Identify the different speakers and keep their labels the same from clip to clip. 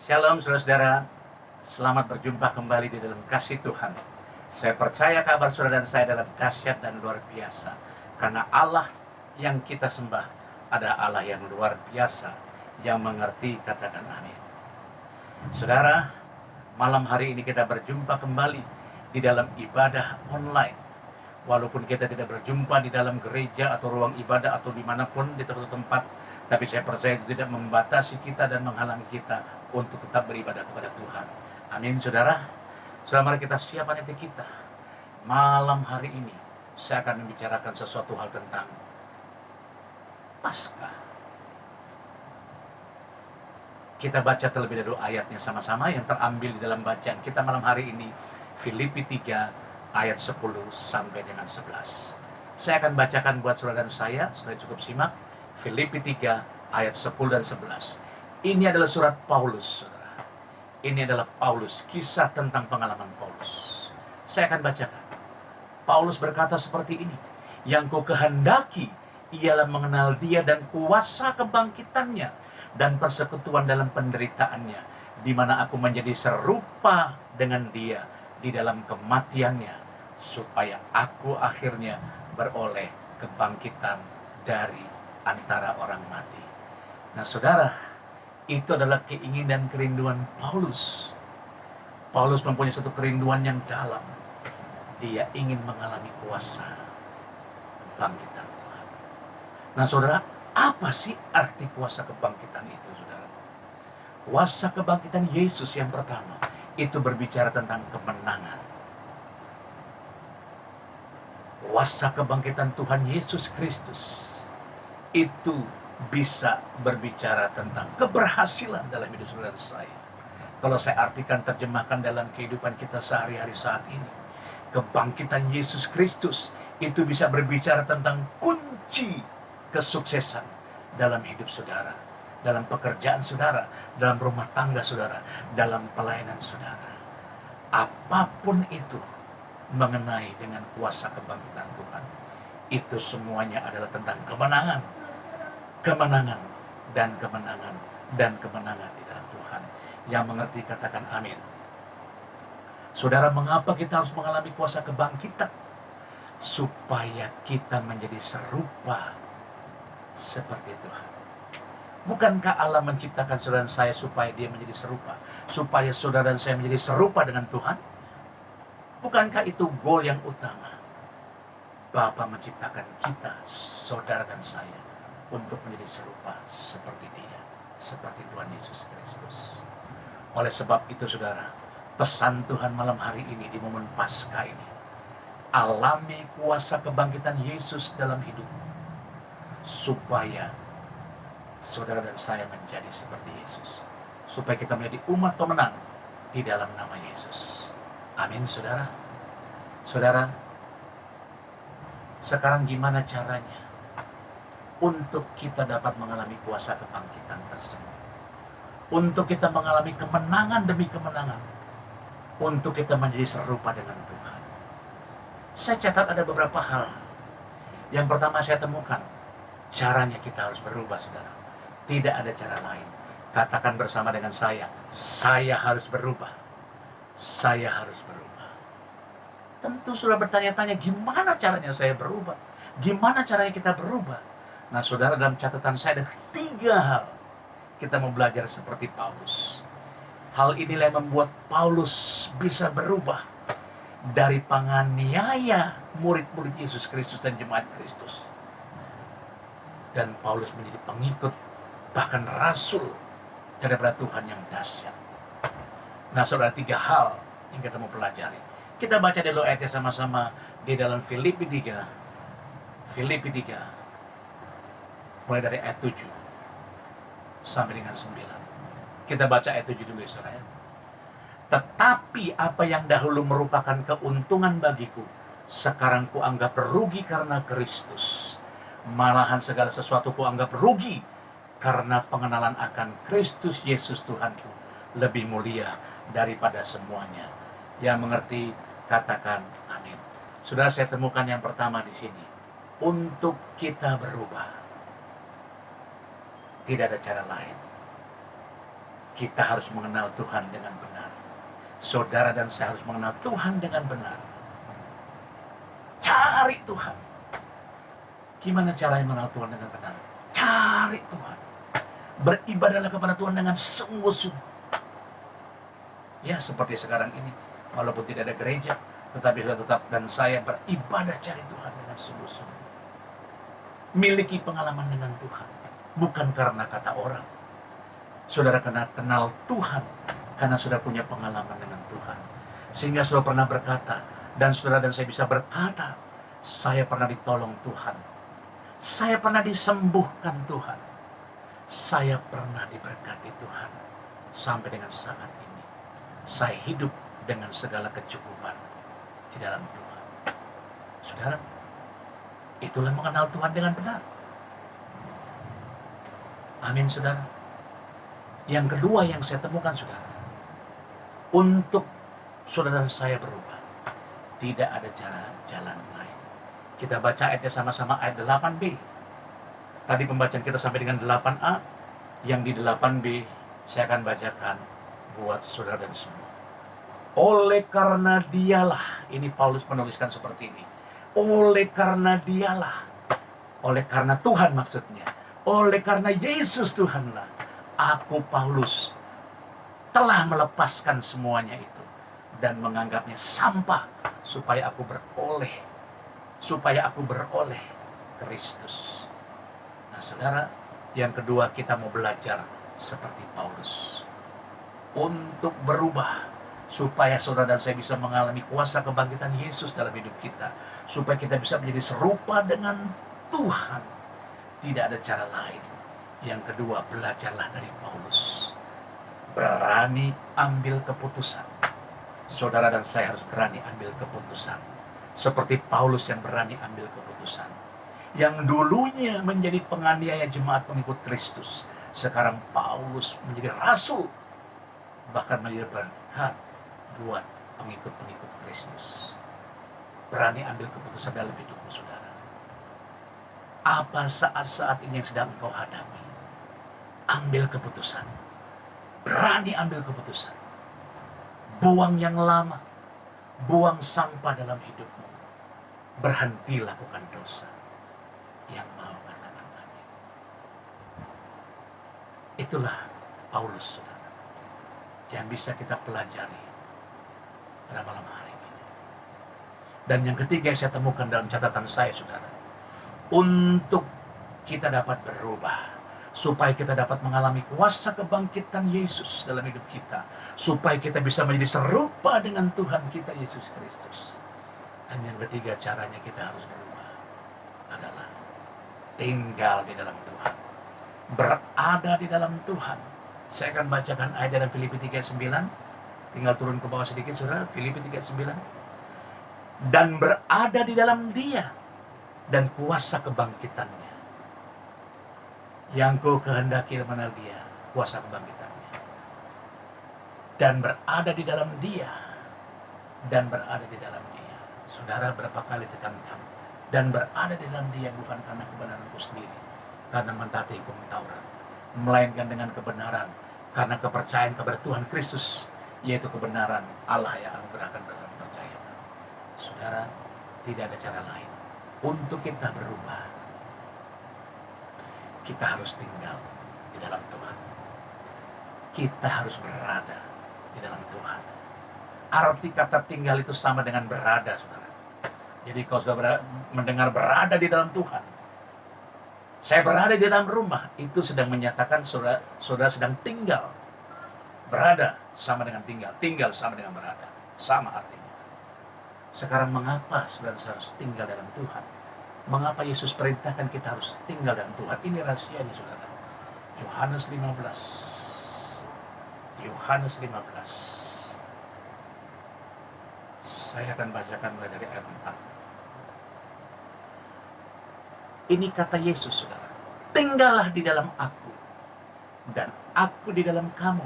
Speaker 1: Shalom saudara-saudara, selamat berjumpa kembali di dalam kasih Tuhan. Saya percaya kabar saudara dan saya adalah dahsyat dan luar biasa. Karena Allah yang kita sembah ada Allah yang luar biasa, yang mengerti, katakan amin. Saudara, malam hari ini kita berjumpa kembali di dalam ibadah online. Walaupun kita tidak berjumpa di dalam gereja atau ruang ibadah atau dimanapun di suatu tempat, tapi saya percaya itu tidak membatasi kita dan menghalangi kita untuk tetap beribadah kepada Tuhan. Amin saudara. Saudara, mari kita siapkan hati kita. Malam hari ini saya akan membicarakan sesuatu hal tentang Paskah. Kita baca terlebih dahulu ayatnya sama-sama yang terambil di dalam bacaan kita malam hari ini, Filipi 3 ayat 10 sampai dengan 11. Saya akan bacakan buat saudara dan saya, saudara cukup simak. Filipi 3 ayat 10 dan 11. Ini adalah surat Paulus, saudara. Ini adalah Paulus, kisah tentang pengalaman Paulus. Saya akan bacakan. Paulus berkata seperti ini, yang ku kehendaki ialah mengenal dia dan kuasa kebangkitannya dan persekutuan dalam penderitaannya, di mana aku menjadi serupa dengan dia di dalam kematiannya, supaya aku akhirnya beroleh kebangkitan dari antara orang mati. Nah saudara, itu adalah keinginan kerinduan Paulus. Paulus mempunyai satu kerinduan yang dalam. Dia ingin mengalami kuasa kebangkitan Tuhan. Nah saudara, apa sih arti kuasa kebangkitan itu saudara? Kuasa kebangkitan Yesus yang pertama, itu berbicara tentang kemenangan. Kuasa kebangkitan Tuhan Yesus Kristus itu bisa berbicara tentang keberhasilan dalam hidup saudara saya. Kalau saya artikan, terjemahkan dalam kehidupan kita sehari-hari saat ini, kebangkitan Yesus Kristus itu bisa berbicara tentang kunci kesuksesan dalam hidup saudara, dalam pekerjaan saudara, dalam rumah tangga saudara, dalam pelayanan saudara. Apapun itu mengenai dengan kuasa kebangkitan Tuhan, itu semuanya adalah tentang kemenangan. Kemenangan dan kemenangan dan kemenangan di dalam Tuhan. Yang mengerti katakan amin. Saudara, mengapa kita harus mengalami kuasa kebangkitan? Supaya kita menjadi serupa seperti Tuhan. Bukankah Allah menciptakan saudara dan saya supaya dia menjadi serupa? Supaya saudara dan saya menjadi serupa dengan Tuhan? Bukankah itu goal yang utama? Bapa menciptakan kita, saudara dan saya, untuk menjadi serupa seperti dia, seperti Tuhan Yesus Kristus. Oleh sebab itu saudara, pesan Tuhan malam hari ini di momen Paskah ini, alami kuasa kebangkitan Yesus dalam hidup, supaya saudara dan saya menjadi seperti Yesus, supaya kita menjadi umat pemenang di dalam nama Yesus. Amin saudara. Saudara, sekarang gimana caranya untuk kita dapat mengalami kuasa kebangkitan tersebut? Untuk kita mengalami kemenangan demi kemenangan, untuk kita menjadi serupa dengan Tuhan. Saya catat ada beberapa hal. Yang pertama saya temukan, caranya kita harus berubah saudara. Tidak ada cara lain. Katakan bersama dengan saya harus berubah. Saya harus berubah. Tentu sudah bertanya-tanya, gimana caranya saya berubah? Gimana caranya kita berubah? Nah saudara, dalam catatan saya ada 3 hal. Kita mau belajar seperti Paulus. Hal inilah yang membuat Paulus bisa berubah dari penganiaya murid-murid Yesus Kristus dan jemaat Kristus. Dan Paulus menjadi pengikut, bahkan rasul daripada Tuhan yang dahsyat. Nah saudara, 3 hal yang kita mau pelajari. Kita baca dulu ayatnya sama-sama di dalam Filipi 3. Filipi 3. Mulai dari ayat 7 sampai dengan 9. Kita baca ayat 7 dulu ya saudara. Tetapi apa yang dahulu merupakan keuntungan bagiku, sekarang kuanggap rugi karena Kristus. Malahan segala sesuatu kuanggap rugi karena pengenalan akan Kristus Yesus Tuhanku lebih mulia daripada semuanya. Yang mengerti katakan amin. Sudah saya temukan yang pertama di sini. Untuk kita berubah, tidak ada cara lain. Kita harus mengenal Tuhan dengan benar. Saudara dan saya harus mengenal Tuhan dengan benar. Cari Tuhan. Gimana caranya mengenal Tuhan dengan benar? Cari Tuhan. Beribadahlah kepada Tuhan dengan sungguh-sungguh. Ya, seperti sekarang ini, walaupun tidak ada gereja, tetapi saya tetap dan saya beribadah cari Tuhan dengan sungguh-sungguh. Miliki pengalaman dengan Tuhan, bukan karena kata orang. Saudara kenal Tuhan karena sudah punya pengalaman dengan Tuhan, sehingga saudara pernah berkata, dan saudara dan saya bisa berkata, saya pernah ditolong Tuhan, saya pernah disembuhkan Tuhan, saya pernah diberkati Tuhan. Sampai dengan saat ini saya hidup dengan segala kecukupan di dalam Tuhan. Saudara, itulah mengenal Tuhan dengan benar. Amin, saudara. Yang kedua yang saya temukan, saudara, untuk saudara saya berubah, tidak ada jalan lain. Kita baca ayatnya sama-sama, ayat 8b. Tadi pembacaan kita sampai dengan 8a. Yang di 8b saya akan bacakan buat saudara dan semua. Oleh karena dialah, ini Paulus menuliskan seperti ini. Oleh karena dialah, oleh karena Tuhan maksudnya, oleh karena Yesus Tuhanlah, aku Paulus telah melepaskan semuanya itu dan menganggapnya sampah supaya aku beroleh Kristus. Nah, saudara, yang kedua kita mau belajar seperti Paulus untuk berubah, supaya saudara dan saya bisa mengalami kuasa kebangkitan Yesus dalam hidup kita, supaya kita bisa menjadi serupa dengan Tuhan. Tidak ada cara lain. Yang kedua, belajarlah dari Paulus. Berani ambil keputusan. Saudara dan saya harus berani ambil keputusan. Seperti Paulus yang berani ambil keputusan. Yang dulunya menjadi penganiaya jemaat pengikut Kristus, sekarang Paulus menjadi rasul, bahkan menjadi berkat buat pengikut-pengikut Kristus. Berani ambil keputusan dalam hidupmu, saudara. Apa saat-saat ini yang sedang engkau hadapi? Ambil keputusan. Berani ambil keputusan. Buang yang lama. Buang sampah dalam hidupmu. Berhenti lakukan dosa. Yang mau katakan amin. Itulah Paulus, saudara, yang bisa kita pelajari pada malam hari ini. Dan yang ketiga yang saya temukan dalam catatan saya, saudara, untuk kita dapat berubah, supaya kita dapat mengalami kuasa kebangkitan Yesus dalam hidup kita, supaya kita bisa menjadi serupa dengan Tuhan kita Yesus Kristus. Dan yang ketiga caranya kita harus berubah adalah tinggal di dalam Tuhan, berada di dalam Tuhan. Saya akan bacakan ayat dalam Filipi 3:9. Tinggal turun ke bawah sedikit, saudara. Filipi 3:9. Dan berada di dalam Dia dan kuasa kebangkitannya. Yang ku kehendaki mengenal Dia, kuasa kebangkitannya. Dan berada di dalam Dia. Dan berada di dalam Dia. Saudara, berapa kali tekankan. Dan berada di dalam Dia bukan karena kebenaranku sendiri, karena mentaati hukum Taurat, melainkan dengan kebenaran karena kepercayaan kepada Tuhan Kristus, yaitu kebenaran Allah yang anugerahkan dalam percaya. Saudara, tidak ada cara lain untuk kita berubah. Kita harus tinggal di dalam Tuhan. Kita harus berada di dalam Tuhan. Arti kata tinggal itu sama dengan berada, saudara. Jadi kalau saudara mendengar berada di dalam Tuhan, saya berada di dalam rumah, itu sedang menyatakan saudara sedang tinggal. Berada sama dengan tinggal, tinggal sama dengan berada, sama artinya. Sekarang mengapa saudara harus tinggal dalam Tuhan? Mengapa Yesus perintahkan kita harus tinggal dalam Tuhan? Ini rahasianya, saudara. Yohanes 15. Yohanes 15. Saya akan bacakan mulai dari ayat 4. Ini kata Yesus, saudara. Tinggallah di dalam aku, dan aku di dalam kamu.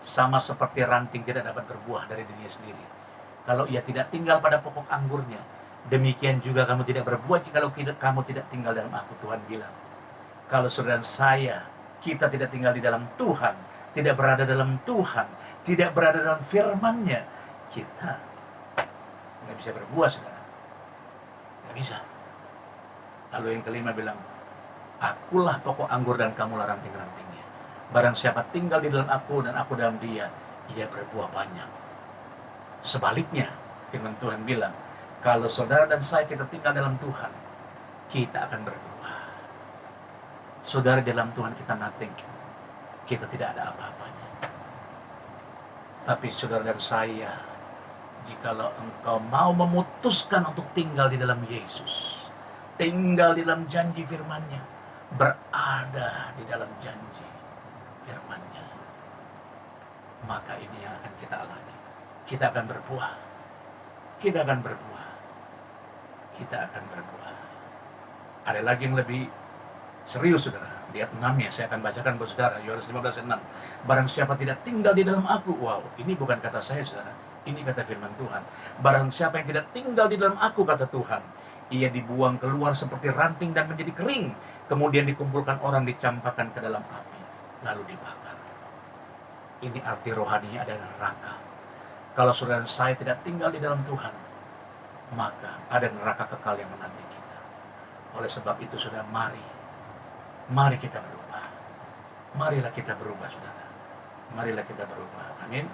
Speaker 1: Sama seperti ranting tidak dapat berbuah dari dirinya sendiri kalau ia tidak tinggal pada pokok anggurnya, demikian juga kamu tidak berbuah jika kamu tidak tinggal dalam aku. Tuhan bilang, kalau saudara dan saya, kita tidak tinggal di dalam Tuhan, tidak berada dalam Tuhan, tidak berada dalam firman-Nya, kita nggak bisa berbuah, saudara. Nggak bisa. Lalu yang kelima bilang, akulah pokok anggur dan kamulah ranting-rantingnya. Barang siapa tinggal di dalam aku dan aku dalam dia, ia berbuah banyak. Sebaliknya, firman Tuhan bilang, kalau saudara dan saya kita tinggal dalam Tuhan, kita akan berbuah. Saudara, dalam Tuhan kita nothing. Kita tidak ada apa-apanya. Tapi saudara dan saya, jikalau engkau mau memutuskan untuk tinggal di dalam Yesus, tinggal di dalam janji firman-Nya, berada di dalam janji firman-Nya, maka ini yang akan kita alami. Kita akan berbuah. Kita akan berbuah. Kita akan berbuah. Ada lagi yang lebih serius, saudara. Lihat 6-nya, saya akan bacakan buat saudara. Yohanes 15:6. Barang siapa tidak tinggal di dalam aku. Wow, ini bukan kata saya, saudara. Ini kata firman Tuhan. Barang siapa yang tidak tinggal di dalam aku, kata Tuhan, ia dibuang keluar seperti ranting dan menjadi kering. Kemudian dikumpulkan orang, dicampakkan ke dalam api, lalu dibakar. Ini arti rohaninya ada neraka. Kalau saudara saya tidak tinggal di dalam Tuhan, maka ada neraka kekal yang menanti kita. Oleh sebab itu, saudara, mari kita berubah. Marilah kita berubah, saudara. Marilah kita berubah. Amin.